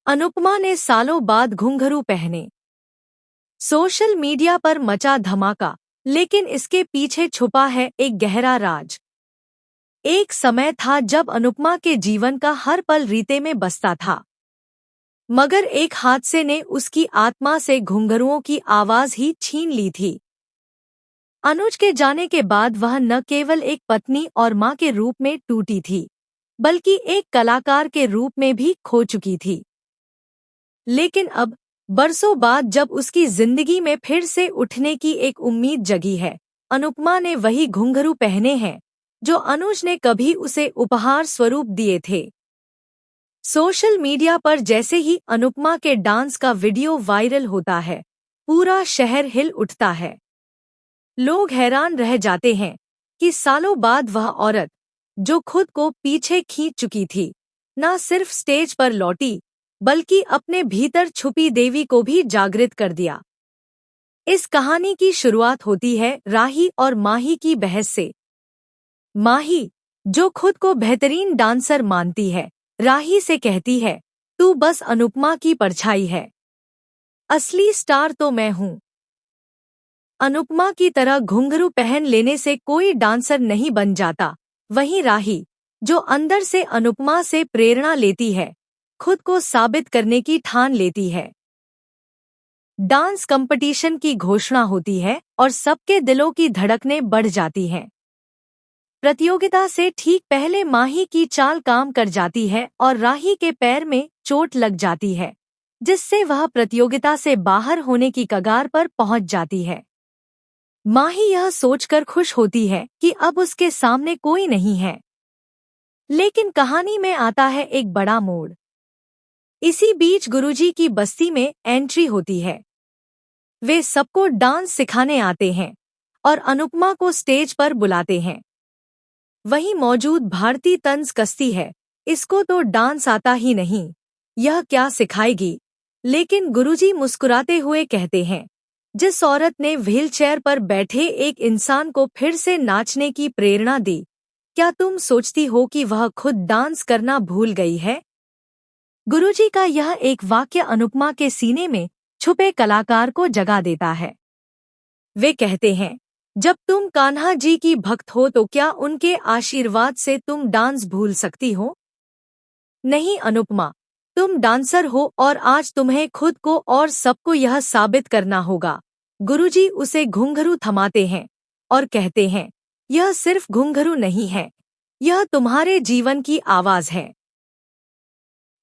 अनुपमा ने सालों बाद घुंघरू पहने। सोशल मीडिया पर मचा धमाका, लेकिन इसके पीछे छुपा है एक गहरा राज। एक समय था जब अनुपमा के जीवन का हर पल रीते में बसता था, मगर एक हादसे ने उसकी आत्मा से घुंघरुओं की आवाज ही छीन ली थी। अनुज के जाने के बाद वह न केवल एक पत्नी और मां के रूप में टूटी थी, बल्कि एक कलाकार के रूप में भी खो चुकी थी। लेकिन अब, बरसों बाद जब उसकी जिंदगी में फिर से उठने की एक उम्मीद जगी है, अनुपमा ने वही घुंघरू पहने हैं जो अनुज ने कभी उसे उपहार स्वरूप दिए थे। सोशल मीडिया पर जैसे ही अनुपमा के डांस का वीडियो वायरल होता है, पूरा शहर हिल उठता है। लोग हैरान रह जाते हैं कि सालों बाद वह औरत, जो खुद को पीछे खींच चुकी थी, न सिर्फ स्टेज पर लौटी, बल्कि अपने भीतर छुपी देवी को भी जागृत कर दिया। इस कहानी की शुरुआत होती है राही और माही की बहस से। माही, जो खुद को बेहतरीन डांसर मानती है, राही से कहती है, तू बस अनुपमा की परछाई है, असली स्टार तो मैं हूँ। अनुपमा की तरह घुंघरू पहन लेने से कोई डांसर नहीं बन जाता। वहीं राही, जो अंदर से अनुपमा से प्रेरणा लेती है, खुद को साबित करने की ठान लेती है। डांस कंपटीशन की घोषणा होती है और सबके दिलों की धड़कनें बढ़ जाती हैं। प्रतियोगिता से ठीक पहले माही की चाल काम कर जाती है और राही के पैर में चोट लग जाती है, जिससे वह प्रतियोगिता से बाहर होने की कगार पर पहुंच जाती है। माही यह सोचकर खुश होती है कि अब उसके सामने कोई नहीं है। लेकिन कहानी में आता है एक बड़ा मोड़। इसी बीच गुरुजी की बस्ती में एंट्री होती है। वे सबको डांस सिखाने आते हैं और अनुपमा को स्टेज पर बुलाते हैं। वहीं मौजूद भारती तंज कसती है, इसको तो डांस आता ही नहीं, यह क्या सिखाएगी। लेकिन गुरुजी मुस्कुराते हुए कहते हैं, जिस औरत ने व्हीलचेयर पर बैठे एक इंसान को फिर से नाचने की प्रेरणा दी, क्या तुम सोचती हो कि वह खुद डांस करना भूल गई है। गुरुजी का यह एक वाक्य अनुपमा के सीने में छुपे कलाकार को जगा देता है। वे कहते हैं, जब तुम कान्हा जी की भक्त हो तो क्या उनके आशीर्वाद से तुम डांस भूल सकती हो। नहीं अनुपमा, तुम डांसर हो और आज तुम्हें खुद को और सबको यह साबित करना होगा। गुरुजी उसे घुंघरू थमाते हैं और कहते हैं, यह सिर्फ घुंघरू नहीं है, यह तुम्हारे जीवन की आवाज है।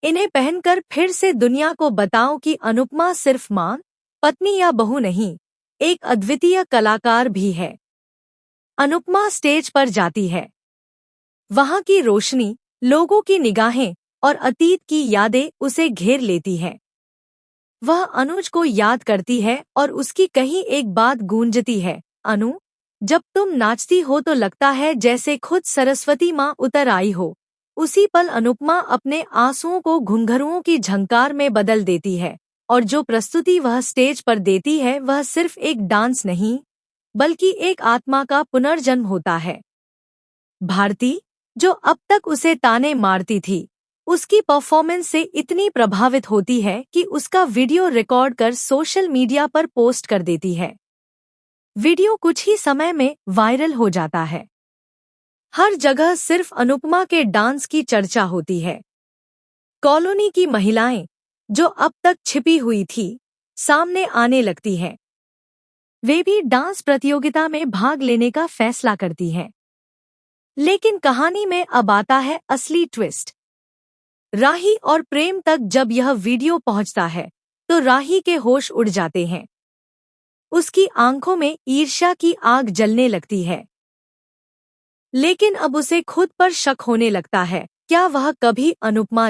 इन्हें पहनकर फिर से दुनिया को बताओ कि अनुपमा सिर्फ मां, पत्नी या बहू नहीं, एक अद्वितीय कलाकार भी है। अनुपमा स्टेज पर जाती है। वहां की रोशनी, लोगों की निगाहें और अतीत की यादें उसे घेर लेती हैं। वह अनुज को याद करती है और उसकी कही एक बात गूंजती है, अनु, जब तुम नाचती हो तो लगता है जैसे खुद सरस्वती माँ उतर आई हो। उसी पल अनुपमा अपने आंसुओं को घुंघरुओं की झंकार में बदल देती है और जो प्रस्तुति वह स्टेज पर देती है वह सिर्फ एक डांस नहीं, बल्कि एक आत्मा का पुनर्जन्म होता है। भारती, जो अब तक उसे ताने मारती थी, उसकी परफॉर्मेंस से इतनी प्रभावित होती है कि उसका वीडियो रिकॉर्ड कर सोशल मीडिया पर पोस्ट कर देती है। वीडियो कुछ ही समय में वायरल हो जाता है। हर जगह सिर्फ अनुपमा के डांस की चर्चा होती है। कॉलोनी की महिलाएं, जो अब तक छिपी हुई थी, सामने आने लगती हैं। वे भी डांस प्रतियोगिता में भाग लेने का फैसला करती हैं। लेकिन कहानी में अब आता है असली ट्विस्ट। राही और प्रेम तक जब यह वीडियो पहुंचता है, तो राही के होश उड़ जाते हैं। उसकी आंखों में ईर्ष्या की आग जलने लगती है। लेकिन अब उसे खुद पर शक होने लगता है, क्या वह कभी अनुपमा